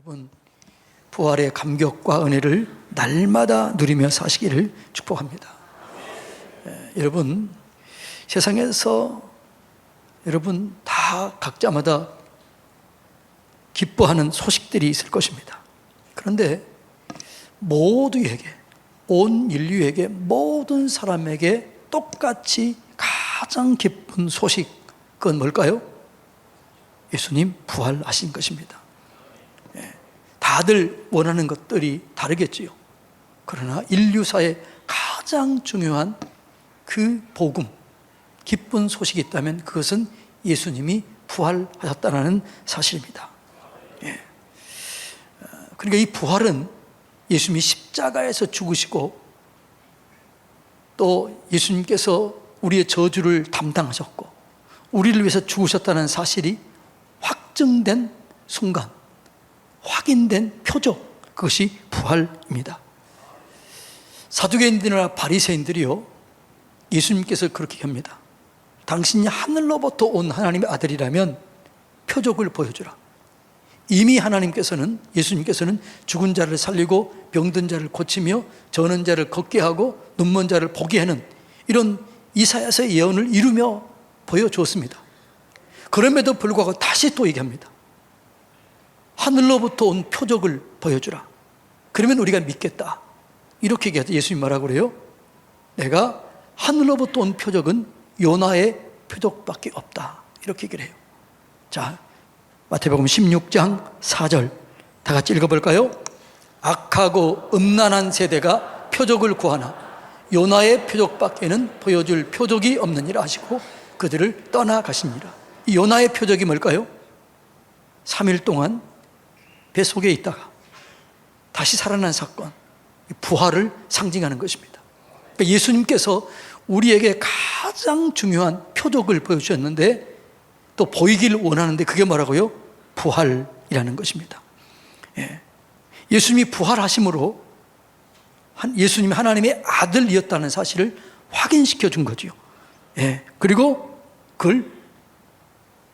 여러분, 부활의 감격과 은혜를 날마다 누리며 사시기를 축복합니다. 여러분, 세상에서 여러분 다 각자마다 기뻐하는 소식들이 있을 것입니다. 그런데 모두에게, 온 인류에게, 모든 사람에게 똑같이 가장 기쁜 소식, 그건 뭘까요? 예수님 부활하신 것입니다. 다들 원하는 것들이 다르겠지요. 그러나 인류사에 가장 중요한 그 복음, 기쁜 소식이 있다면 그것은 예수님이 부활하셨다는 사실입니다. 그러니까 이 부활은 예수님이 십자가에서 죽으시고 또 예수님께서 우리의 저주를 담당하셨고 우리를 위해서 죽으셨다는 사실이 확증된 순간, 확인된 표적, 그것이 부활입니다. 사두개인들이나 바리새인들이요, 예수님께서 그렇게 합니다. 당신이 하늘로부터 온 하나님의 아들이라면 표적을 보여주라. 이미 하나님께서는, 예수님께서는 죽은 자를 살리고 병든 자를 고치며 저는 자를 걷게 하고 눈먼 자를 보게 하는 이런 이사야서의 예언을 이루며 보여주었습니다. 그럼에도 불구하고 다시 또 얘기합니다. 하늘로부터 온 표적을 보여주라. 그러면 우리가 믿겠다. 이렇게 얘기하죠. 예수님 뭐라고 그래요? 내가 하늘로부터 온 표적은 요나의 표적밖에 없다. 이렇게 얘기를 해요. 자, 마태복음 16장 4절 다 같이 읽어볼까요? 악하고 음란한 세대가 표적을 구하나 요나의 표적밖에는 보여줄 표적이 없느니라 하시고 그들을 떠나가시니라. 이 요나의 표적이 뭘까요? 3일 동안 배 속에 있다가 다시 살아난 사건, 부활을 상징하는 것입니다. 그러니까 예수님께서 우리에게 가장 중요한 표적을 보여주셨는데 또 보이길 원하는데 그게 뭐라고요? 부활이라는 것입니다. 예수님이 부활하심으로 예수님이 하나님의 아들이었다는 사실을 확인시켜 준 거죠. 그리고 그걸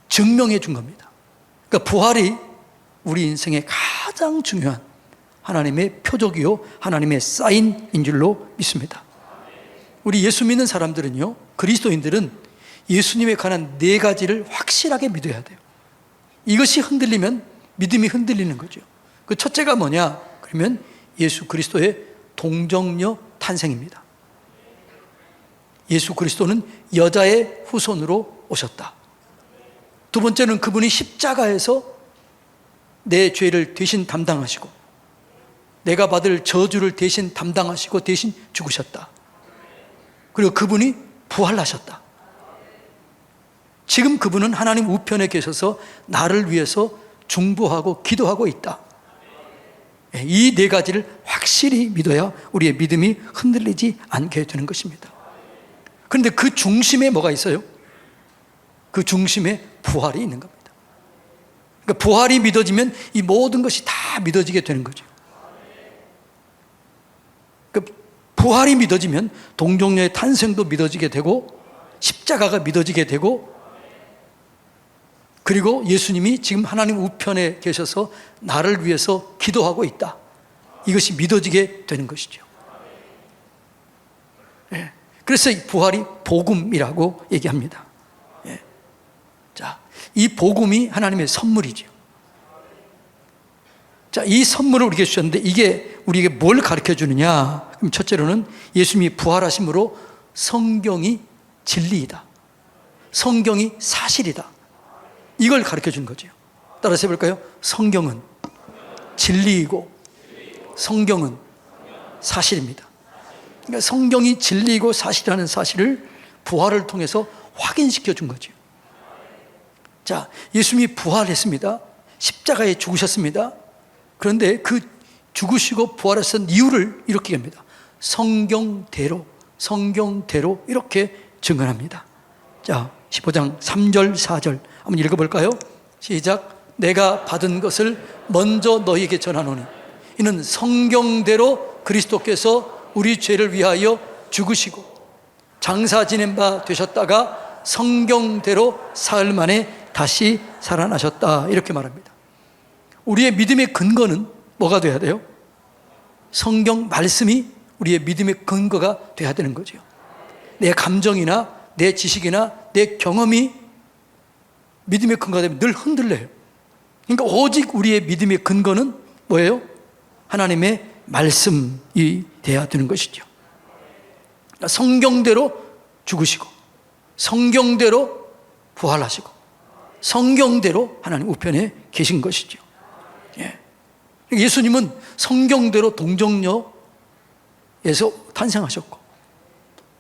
증명해 준 겁니다. 그러니까 부활이 우리 인생의 가장 중요한 하나님의 표적이요, 하나님의 사인인 줄로 믿습니다. 우리 예수 믿는 사람들은요, 그리스도인들은 예수님에 관한 4가지를 확실하게 믿어야 돼요. 이것이 흔들리면 믿음이 흔들리는 거죠. 그 첫째가 뭐냐? 그러면 예수 그리스도의 동정녀 탄생입니다. 예수 그리스도는 여자의 후손으로 오셨다. 두 번째는 그분이 십자가에서 내 죄를 대신 담당하시고 내가 받을 저주를 대신 담당하시고 대신 죽으셨다. 그리고 그분이 부활하셨다. 지금 그분은 하나님 우편에 계셔서 나를 위해서 중보하고 기도하고 있다. 이 4가지를 확실히 믿어야 우리의 믿음이 흔들리지 않게 되는 것입니다. 그런데 그 중심에 뭐가 있어요? 그 중심에 부활이 있는 겁니다. 그러니까 부활이 믿어지면 이 모든 것이 다 믿어지게 되는 거죠. 그러니까 부활이 믿어지면 동정녀의 탄생도 믿어지게 되고 십자가가 믿어지게 되고 그리고 예수님이 지금 하나님 우편에 계셔서 나를 위해서 기도하고 있다. 이것이 믿어지게 되는 것이죠. 그래서 이 부활이 복음이라고 얘기합니다. 자, 이 복음이 하나님의 선물이죠. 자, 이 선물을 우리에게 주셨는데 이게 우리에게 뭘 가르쳐 주느냐? 그럼 첫째로는 예수님이 부활하심으로 성경이 진리이다. 성경이 사실이다. 이걸 가르쳐 준 거죠. 따라서 해볼까요? 성경은 진리이고 성경은 사실입니다. 그러니까 성경이 진리이고 사실이라는 사실을 부활을 통해서 확인시켜 준 거죠. 자, 예수님이 부활했습니다. 십자가에 죽으셨습니다. 그런데 그 죽으시고 부활하신 이유를 이렇게 합니다. 성경대로 이렇게 증언합니다. 자, 15장 3절 4절 한번 읽어볼까요? 시작. 내가 받은 것을 먼저 너희에게 전하노니 이는 성경대로 그리스도께서 우리 죄를 위하여 죽으시고 장사 지낸 바 되셨다가 성경대로 사흘 만에 다시 살아나셨다. 이렇게 말합니다. 우리의 믿음의 근거는 뭐가 돼야 돼요? 성경 말씀이 우리의 믿음의 근거가 돼야 되는 거죠. 내 감정이나 내 지식이나 내 경험이 믿음의 근거가 되면 늘 흔들려요. 그러니까 오직 우리의 믿음의 근거는 뭐예요? 하나님의 말씀이 돼야 되는 것이죠. 성경대로 죽으시고 성경대로 부활하시고 성경대로 하나님 우편에 계신 것이죠. 예. 예수님은 성경대로 동정녀에서 탄생하셨고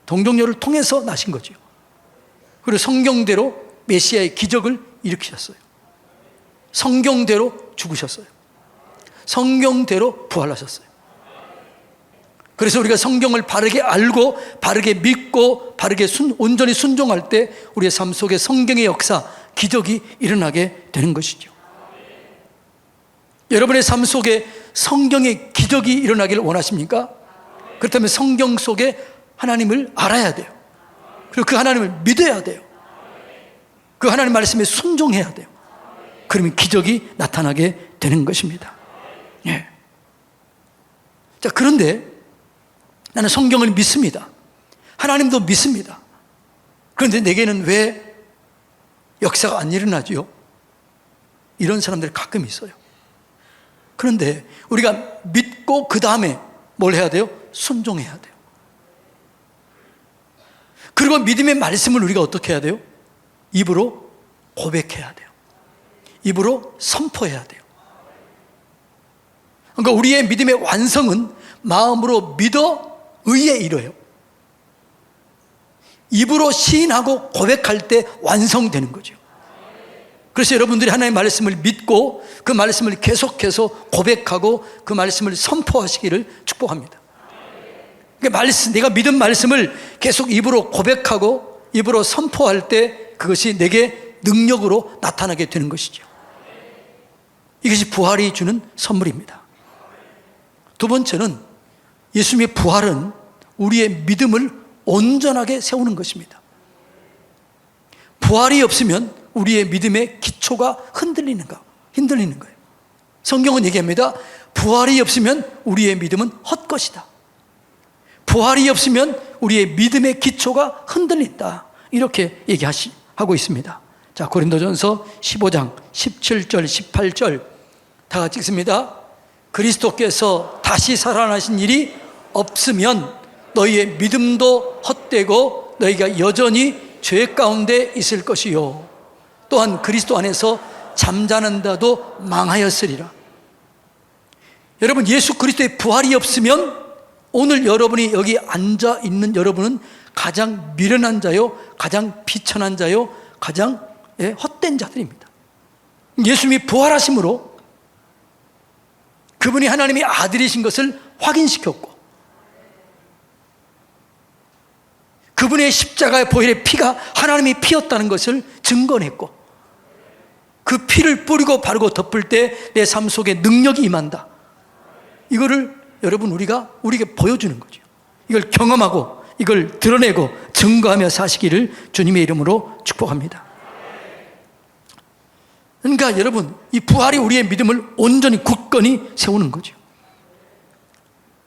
동정녀를 통해서 나신 거죠. 그리고 성경대로 메시아의 기적을 일으키셨어요. 성경대로 죽으셨어요. 성경대로 부활하셨어요. 그래서 우리가 성경을 바르게 알고 바르게 믿고 바르게 온전히 순종할 때 우리의 삶 속에 성경의 역사, 기적이 일어나게 되는 것이죠. 여러분의 삶 속에 성경의 기적이 일어나기를 원하십니까? 그렇다면 성경 속에 하나님을 알아야 돼요. 그리고 그 하나님을 믿어야 돼요. 그 하나님 말씀에 순종해야 돼요. 그러면 기적이 나타나게 되는 것입니다. 예. 자, 그런데 나는 성경을 믿습니다. 하나님도 믿습니다. 그런데 내게는 왜 역사가 안 일어나지요? 이런 사람들이 가끔 있어요. 그런데 우리가 믿고 그 다음에 뭘 해야 돼요? 순종해야 돼요. 그리고 믿음의 말씀을 우리가 어떻게 해야 돼요? 입으로 고백해야 돼요. 입으로 선포해야 돼요. 그러니까 우리의 믿음의 완성은 마음으로 믿어 의에 이뤄요. 입으로 시인하고 고백할 때 완성되는 거죠. 그래서 여러분들이 하나님의 말씀을 믿고 그 말씀을 계속해서 고백하고 그 말씀을 선포하시기를 축복합니다. 그러니까 내가 믿은 말씀을 계속 입으로 고백하고 입으로 선포할 때 그것이 내게 능력으로 나타나게 되는 것이죠. 이것이 부활이 주는 선물입니다. 두 번째는 예수님의 부활은 우리의 믿음을 온전하게 세우는 것입니다. 부활이 없으면 우리의 믿음의 기초가 흔들리는 거예요. 성경은 얘기합니다. 부활이 없으면 우리의 믿음은 헛것이다. 부활이 없으면 우리의 믿음의 기초가 흔들린다. 이렇게 얘기하고 있습니다. 자, 고린도전서 15장 17절 18절 다 같이 읽습니다. 그리스도께서 다시 살아나신 일이 없으면 너희의 믿음도 헛되고 너희가 여전히 죄 가운데 있을 것이요 또한 그리스도 안에서 잠자는다도 망하였으리라. 여러분, 예수 그리스도의 부활이 없으면 오늘 여러분이 여기 앉아 있는 여러분은 가장 미련한 자요, 가장 비천한 자요, 가장 헛된 자들입니다. 예수님이 부활하심으로 그분이 하나님의 아들이신 것을 확인시켰고 그분의 십자가의 보혈의 피가 하나님의 피였다는 것을 증거했고 그 피를 뿌리고 바르고 덮을 때 내 삶 속에 능력이 임한다. 이거를 여러분 우리에게 보여주는 거죠. 이걸 경험하고 이걸 드러내고 증거하며 사시기를 주님의 이름으로 축복합니다. 그러니까 여러분, 이 부활이 우리의 믿음을 온전히 굳건히 세우는 거죠.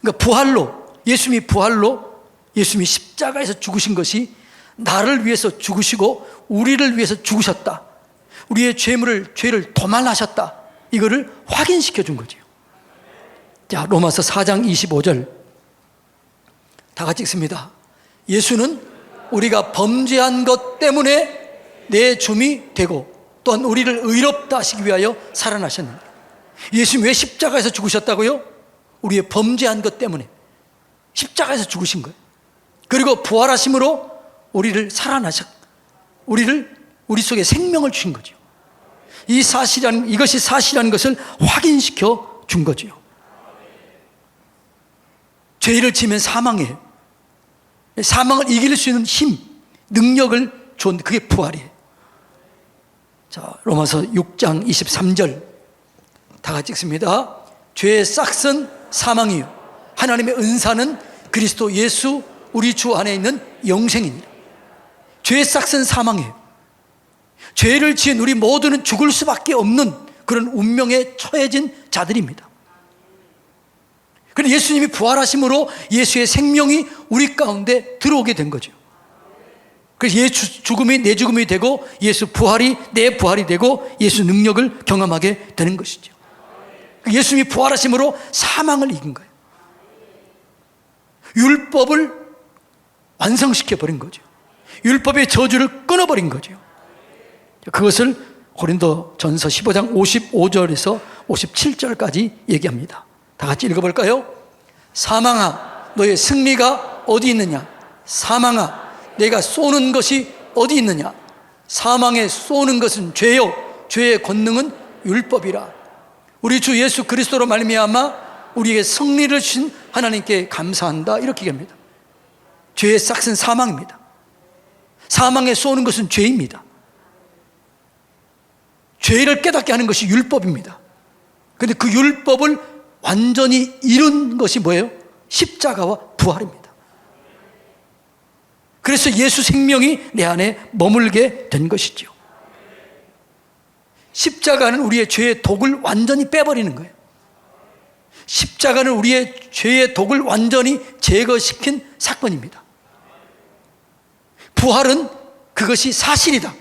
그러니까 예수님이 부활로 예수님이 십자가에서 죽으신 것이 나를 위해서 죽으시고 우리를 위해서 죽으셨다. 우리의 죄를 도말하셨다. 이거를 확인시켜 준 거죠. 자, 로마서 4장 25절 다 같이 읽습니다. 예수는 우리가 범죄한 것 때문에 내 줌이 되고 또한 우리를 의롭다 하시기 위하여 살아나셨는데, 예수님 왜 십자가에서 죽으셨다고요? 우리의 범죄한 것 때문에 십자가에서 죽으신 거예요. 그리고 부활하심으로 우리 속에 생명을 주신 거죠. 이것이 사실이라는 것을 확인시켜 준 거죠. 죄를 지면 사망이에요. 사망을 이길 수 있는 힘, 능력을 준 그게 부활이에요. 자, 로마서 6장 23절 다 같이 읽습니다. 죄의 싹은 사망이요 하나님의 은사는 그리스도 예수 우리 주 안에 있는 영생이니라. 죄의 싹은 사망이에요. 죄를 지은 우리 모두는 죽을 수밖에 없는 그런 운명에 처해진 자들입니다. 그런데 예수님이 부활하심으로 예수의 생명이 우리 가운데 들어오게 된 거죠. 그래서 예수 죽음이 내 죽음이 되고 예수 부활이 내 부활이 되고 예수 능력을 경험하게 되는 것이죠. 예수님이 부활하심으로 사망을 이긴 거예요. 율법을 완성시켜버린 거죠. 율법의 저주를 끊어버린 거죠. 그것을 고린도전서 15장 55절에서 57절까지 얘기합니다. 다 같이 읽어볼까요? 사망아, 너의 승리가 어디 있느냐? 사망아, 내가 쏘는 것이 어디 있느냐? 사망에 쏘는 것은 죄요, 죄의 권능은 율법이라. 우리 주 예수 그리스도로 말미암아 우리에게 승리를 주신 하나님께 감사한다, 이렇게 얘기합니다. 죄의 싹은 사망입니다. 사망에 쏘는 것은 죄입니다. 죄를 깨닫게 하는 것이 율법입니다. 그런데 그 율법을 완전히 이룬 것이 뭐예요? 십자가와 부활입니다. 그래서 예수 생명이 내 안에 머물게 된 것이죠. 십자가는 우리의 죄의 독을 완전히 빼버리는 거예요. 십자가는 우리의 죄의 독을 완전히 제거시킨 사건입니다. 부활은 그것이 사실이다,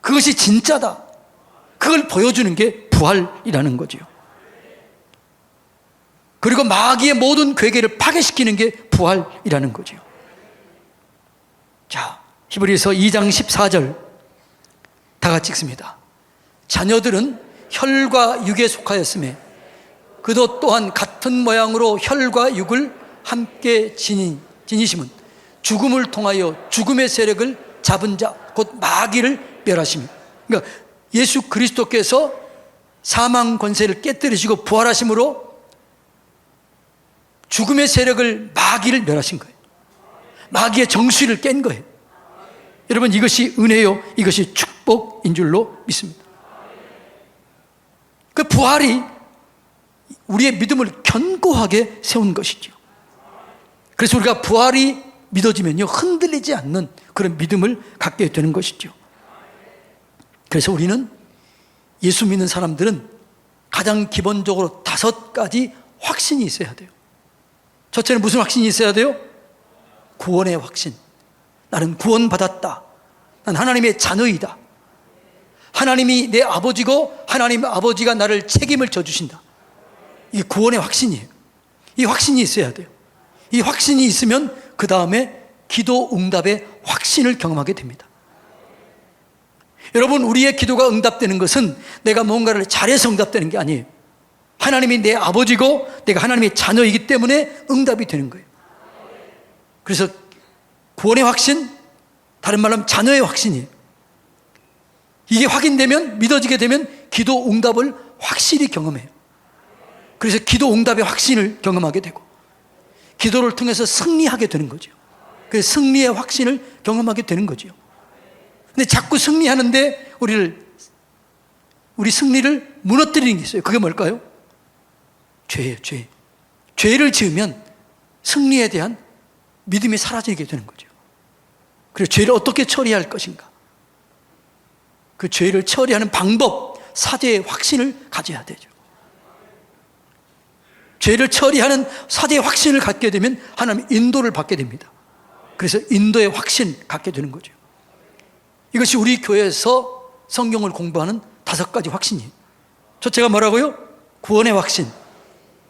그것이 진짜다, 그걸 보여주는 게 부활이라는 거죠. 그리고 마귀의 모든 괴계를 파괴시키는 게 부활이라는 거죠. 자, 히브리서 2장 14절 다 같이 읽습니다. 자녀들은 혈과 육에 속하였으며 그도 또한 같은 모양으로 혈과 육을 함께 지니심은 죽음을 통하여 죽음의 세력을 잡은 자 곧 마귀를 멸하시며, 그러니까 예수 그리스도께서 사망 권세를 깨뜨리시고 부활하심으로 죽음의 세력을, 마귀를 멸하신 거예요. 마귀의 정수를 깬 거예요. 여러분, 이것이 은혜요, 이것이 축복인 줄로 믿습니다. 그 부활이 우리의 믿음을 견고하게 세운 것이죠. 그래서 우리가 부활이 믿어지면요, 흔들리지 않는 그런 믿음을 갖게 되는 것이죠. 그래서 우리는, 예수 믿는 사람들은 가장 기본적으로 5가지 확신이 있어야 돼요. 첫째는 무슨 확신이 있어야 돼요? 구원의 확신. 나는 구원받았다. 난 하나님의 자녀이다. 하나님이 내 아버지고 하나님 아버지가 나를 책임을 져주신다. 이게 구원의 확신이에요. 이 확신이 있어야 돼요. 이 확신이 있으면 그 다음에 기도 응답의 확신을 경험하게 됩니다. 여러분, 우리의 기도가 응답되는 것은 내가 뭔가를 잘해서 응답되는 게 아니에요. 하나님이 내 아버지고 내가 하나님의 자녀이기 때문에 응답이 되는 거예요. 그래서 구원의 확신, 다른 말로 하면 자녀의 확신이에요. 이게 확인되면, 믿어지게 되면 기도 응답을 확실히 경험해요. 그래서 기도 응답의 확신을 경험하게 되고 기도를 통해서 승리하게 되는 거죠. 그래서 승리의 확신을 경험하게 되는 거죠. 근데 자꾸 승리하는데 우리 승리를 무너뜨리는 게 있어요. 그게 뭘까요? 죄예요, 죄. 죄를 지으면 승리에 대한 믿음이 사라지게 되는 거죠. 그래서 죄를 어떻게 처리할 것인가? 그 죄를 처리하는 방법, 사죄의 확신을 가져야 되죠. 죄를 처리하는 사죄의 확신을 갖게 되면 하나님 인도를 받게 됩니다. 그래서 인도의 확신 갖게 되는 거죠. 이것이 우리 교회에서 성경을 공부하는 5가지 확신이에요. 첫째가 뭐라고요? 구원의 확신,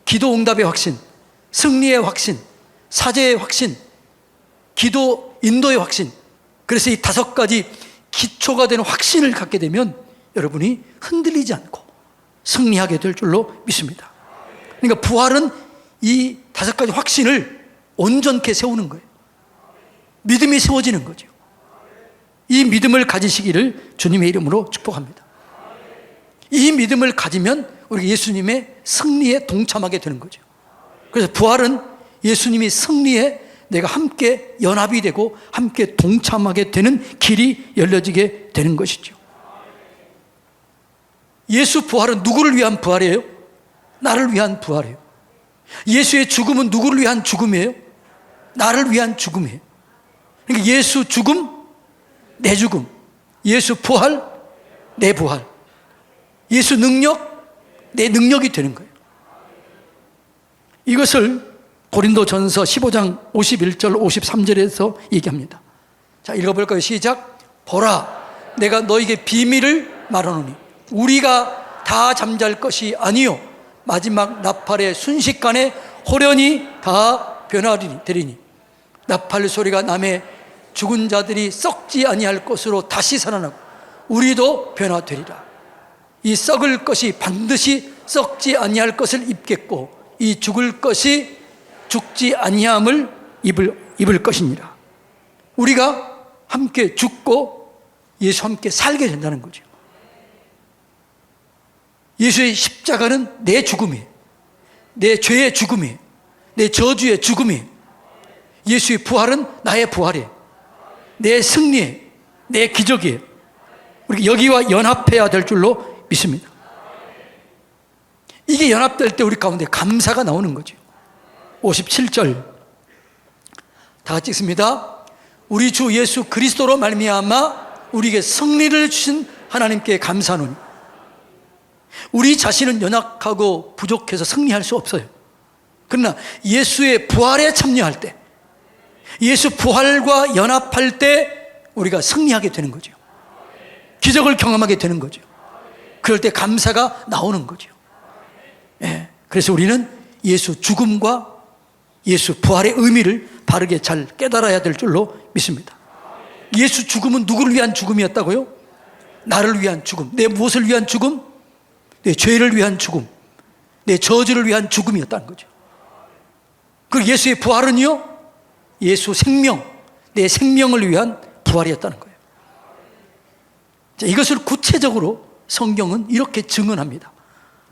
기도 응답의 확신, 승리의 확신, 사죄의 확신, 기도 인도의 확신. 그래서 이 5가지 기초가 되는 확신을 갖게 되면 여러분이 흔들리지 않고 승리하게 될 줄로 믿습니다. 그러니까 부활은 이 5가지 확신을 온전케 세우는 거예요. 믿음이 세워지는 거죠. 이 믿음을 가지시기를 주님의 이름으로 축복합니다. 이 믿음을 가지면 우리가 예수님의 승리에 동참하게 되는 거죠. 그래서 부활은 예수님이 승리에 내가 함께 연합이 되고 함께 동참하게 되는 길이 열려지게 되는 것이죠. 예수 부활은 누구를 위한 부활이에요? 나를 위한 부활이에요. 예수의 죽음은 누구를 위한 죽음이에요? 나를 위한 죽음이에요. 그러니까 예수 죽음, 내 죽음. 예수 부활, 내 부활. 예수 능력, 내 능력이 되는 거예요. 이것을 고린도전서 15장 51절 53절에서 얘기합니다. 자, 읽어볼까요? 시작. 보라, 내가 너에게 비밀을 말하노니 우리가 다 잠잘 것이 아니요 마지막 나팔의 순식간에 호련히 다 변화되리니 나팔 소리가 나매 죽은 자들이 썩지 아니할 것으로 다시 살아나고 우리도 변화되리라. 이 썩을 것이 반드시 썩지 아니할 것을 입겠고 이 죽을 것이 죽지 아니함을 입을 것입니다. 우리가 함께 죽고 예수 함께 살게 된다는 거죠. 예수의 십자가는 내 죽음이에요. 내 죄의 죽음이에요. 내 저주의 죽음이에요. 예수의 부활은 나의 부활이에요. 내 승리예요. 내 기적이에요. 우리 여기와 연합해야 될 줄로 믿습니다. 이게 연합될 때 우리 가운데 감사가 나오는 거죠. 57절 다 같이 읽습니다. 우리 주 예수 그리스도로 말미암아 우리에게 승리를 주신 하나님께 감사하노니 우리 자신은 연약하고 부족해서 승리할 수 없어요. 그러나 예수의 부활에 참여할 때, 예수 부활과 연합할 때 우리가 승리하게 되는 거죠. 기적을 경험하게 되는 거죠. 그럴 때 감사가 나오는 거죠. 예, 그래서 우리는 예수 죽음과 예수 부활의 의미를 바르게 잘 깨달아야 될 줄로 믿습니다. 예수 죽음은 누구를 위한 죽음이었다고요? 나를 위한 죽음. 내 무엇을 위한 죽음? 내 죄를 위한 죽음, 내 저주를 위한 죽음이었다는 거죠. 그리고 예수의 부활은요, 예수 생명, 내 생명을 위한 부활이었다는 거예요. 자, 이것을 구체적으로 성경은 이렇게 증언합니다.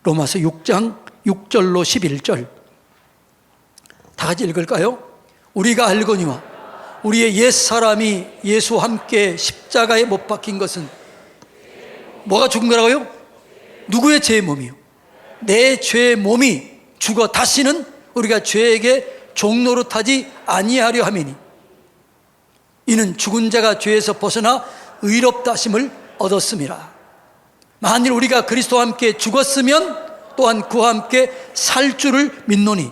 로마서 6장 6절로 11절 다 같이 읽을까요? 우리가 알거니와 우리의 옛사람이 예수와 함께 십자가에 못 박힌 것은 뭐가 죽은 거라고요? 누구의 죄의 몸이요? 내 죄의 몸이 죽어 다시는 우리가 죄에게 종노릇하지 아니하려 함이니 이는 죽은 자가 죄에서 벗어나 의롭다 하심을 얻었음이라. 만일 우리가 그리스도와 함께 죽었으면 또한 그와 함께 살 줄을 믿노니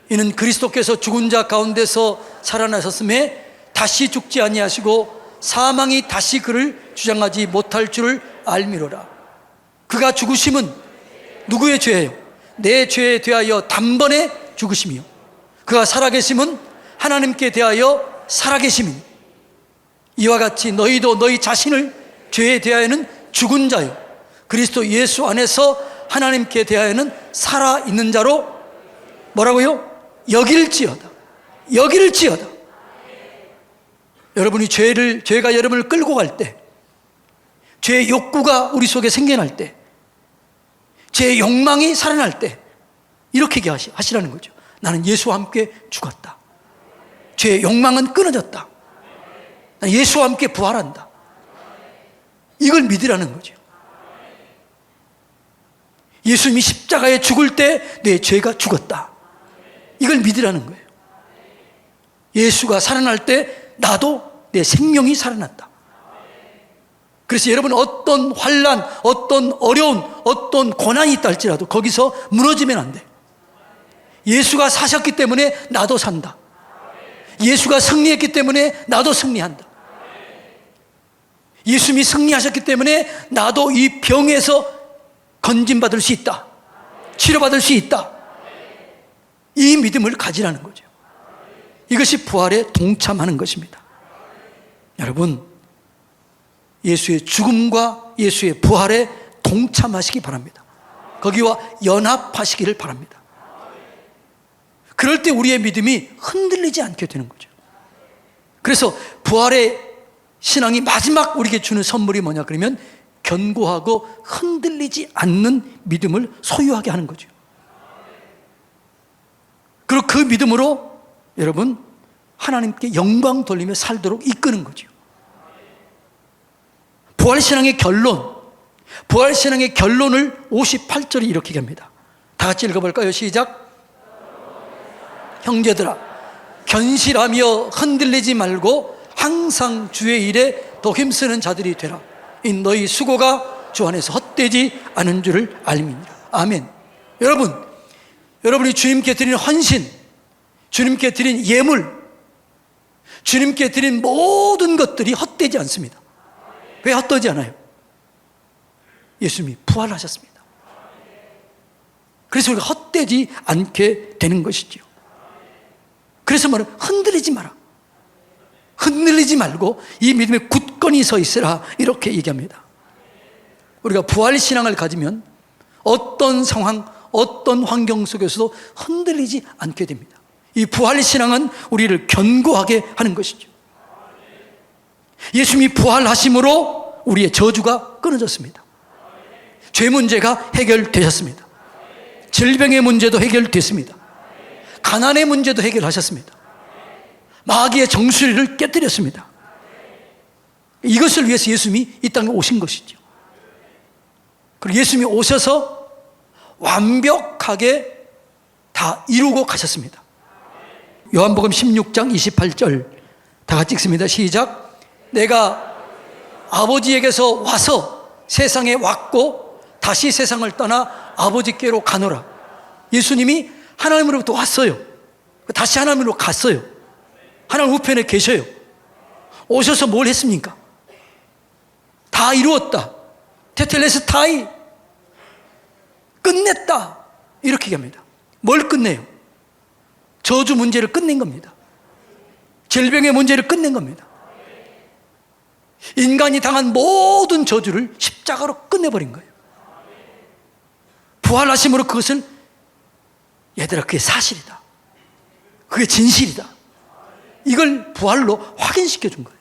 이는 그리스도께서 죽은 자 가운데서 살아나셨음에 다시 죽지 아니하시고 사망이 다시 그를 주장하지 못할 줄을 알미로라. 그가 죽으심은 누구의 죄예요? 내 죄에 대하여 단번에 죽으심이요 그가 살아계심은 하나님께 대하여 살아계심이니 이와 같이 너희도 너희 자신을 죄에 대하여는 죽은 자요 그리스도 예수 안에서 하나님께 대하여는 살아있는 자로 뭐라고요? 여길지어다. 여길지어다. 여러분이 죄가 여러분을 끌고 갈 때, 죄의 욕구가 우리 속에 생겨날 때, 죄의 욕망이 살아날 때 이렇게 하시라는 거죠. 나는 예수와 함께 죽었다. 죄의 욕망은 끊어졌다. 나는 예수와 함께 부활한다. 이걸 믿으라는 거죠. 예수님이 십자가에 죽을 때 내 죄가 죽었다. 이걸 믿으라는 거예요. 예수가 살아날 때 나도 내 생명이 살아났다. 그래서 여러분 어떤 환난, 어떤 어려운, 어떤 고난이 있다 할지라도 거기서 무너지면 안 돼. 예수가 사셨기 때문에 나도 산다. 예수가 승리했기 때문에 나도 승리한다. 예수님이 승리하셨기 때문에 나도 이 병에서 건진받을 수 있다. 치료받을 수 있다. 이 믿음을 가지라는 거죠. 이것이 부활에 동참하는 것입니다. 여러분, 예수의 죽음과 예수의 부활에 동참하시기 바랍니다. 거기와 연합하시기를 바랍니다. 그럴 때 우리의 믿음이 흔들리지 않게 되는 거죠. 그래서 부활의 신앙이 마지막 우리에게 주는 선물이 뭐냐 그러면 견고하고 흔들리지 않는 믿음을 소유하게 하는 거죠. 그리고 그 믿음으로 여러분 하나님께 영광 돌리며 살도록 이끄는 거죠. 부활신앙의 결론을 58절이 이렇게 얘기합니다. 다 같이 읽어볼까요? 시작. 형제들아, 견실하며 흔들리지 말고 항상 주의 일에 더 힘쓰는 자들이 되라. 이 너희 수고가 주 안에서 헛되지 않은 줄을 알미니라. 아멘. 여러분이 주님께 드리는 헌신, 주님께 드린 예물, 주님께 드린 모든 것들이 헛되지 않습니다. 왜 헛되지 않아요? 예수님이 부활하셨습니다. 그래서 우리가 헛되지 않게 되는 것이지요. 그래서 말은 흔들리지 마라. 흔들리지 말고 이 믿음에 굳건히 서 있으라, 이렇게 얘기합니다. 우리가 부활신앙을 가지면 어떤 상황, 어떤 환경 속에서도 흔들리지 않게 됩니다. 이 부활신앙은 우리를 견고하게 하는 것이죠. 예수님이 부활하심으로 우리의 저주가 끊어졌습니다. 죄 문제가 해결되셨습니다. 질병의 문제도 해결됐습니다. 가난의 문제도 해결하셨습니다. 마귀의 정수리를 깨뜨렸습니다. 이것을 위해서 예수님이 이 땅에 오신 것이죠. 그리고 예수님이 오셔서 완벽하게 다 이루고 가셨습니다. 요한복음 16장 28절 다 같이 읽습니다. 시작. 내가 아버지에게서 와서 세상에 왔고 다시 세상을 떠나 아버지께로 가노라. 예수님이 하나님으로부터 왔어요. 다시 하나님으로 갔어요. 하나님 우편에 계셔요. 오셔서 뭘 했습니까? 다 이루었다. 테텔레스타이, 끝냈다, 이렇게 얘기합니다. 뭘 끝내요? 저주 문제를 끝낸 겁니다. 질병의 문제를 끝낸 겁니다. 인간이 당한 모든 저주를 십자가로 끝내버린 거예요. 부활하심으로 그것을, 얘들아, 그게 사실이다, 그게 진실이다, 이걸 부활로 확인시켜 준 거예요.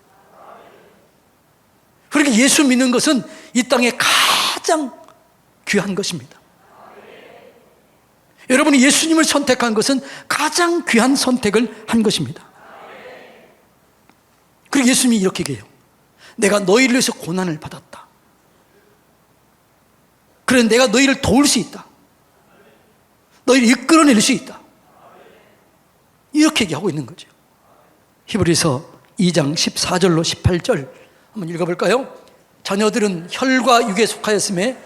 그러니까 예수 믿는 것은 이 땅에 가장 귀한 것입니다. 여러분이 예수님을 선택한 것은 가장 귀한 선택을 한 것입니다. 그리고 예수님이 이렇게 얘기해요. 내가 너희를 위해서 고난을 받았다. 그래서 내가 너희를 도울 수 있다. 너희를 이끌어낼 수 있다. 이렇게 얘기하고 있는 거죠. 히브리서 2장 14절로 18절 한번 읽어볼까요? 자녀들은 혈과 육에 속하였음에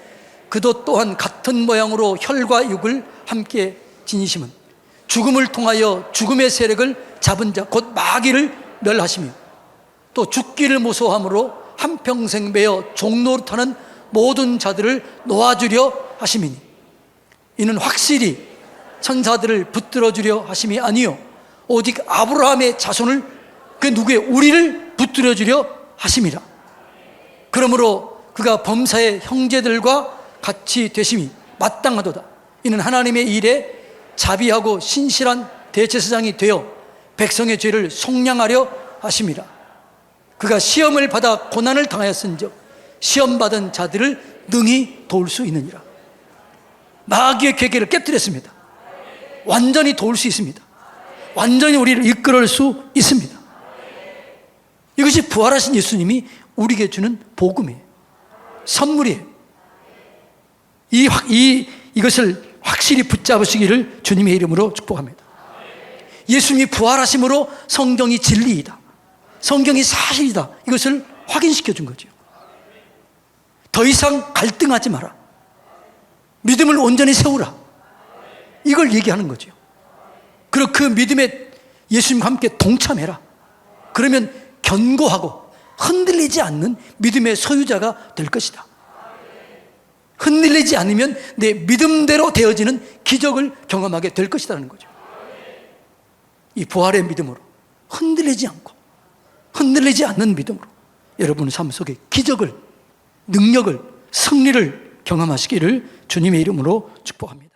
그도 또한 같은 모양으로 혈과 육을 함께 지니심은 죽음을 통하여 죽음의 세력을 잡은 자 곧 마귀를 멸하시며 또 죽기를 무서워함으로 한평생 매어 종노릇하는 모든 자들을 놓아주려 하심이니 이는 확실히 천사들을 붙들어주려 하심이 아니요 오직 아브라함의 자손을, 그 누구의, 우리를 붙들어주려 하심이라. 그러므로 그가 범사의 형제들과 같이 되심이 마땅하도다. 이는 하나님의 일에 자비하고 신실한 대제사장이 되어 백성의 죄를 속량하려 하심이라. 그가 시험을 받아 고난을 당하였은즉 시험받은 자들을 능히 도울 수 있느니라. 마귀의 계계를 깨뜨렸습니다. 완전히 도울 수 있습니다. 완전히 우리를 이끌어낼 수 있습니다. 이것이 부활하신 예수님이 우리에게 주는 복음이에요. 선물이에요. 이것을 확실히 붙잡으시기를 주님의 이름으로 축복합니다. 예수님이 부활하심으로 성경이 진리이다, 성경이 사실이다, 이것을 확인시켜 준 거죠. 더 이상 갈등하지 마라, 믿음을 온전히 세우라, 이걸 얘기하는 거죠. 그리고 그 믿음에 예수님과 함께 동참해라. 그러면 견고하고 흔들리지 않는 믿음의 소유자가 될 것이다. 흔들리지 않으면 내 믿음대로 되어지는 기적을 경험하게 될 것이라는 거죠. 이 부활의 믿음으로, 흔들리지 않고 흔들리지 않는 믿음으로 여러분의 삶 속에 기적을, 능력을, 승리를 경험하시기를 주님의 이름으로 축복합니다.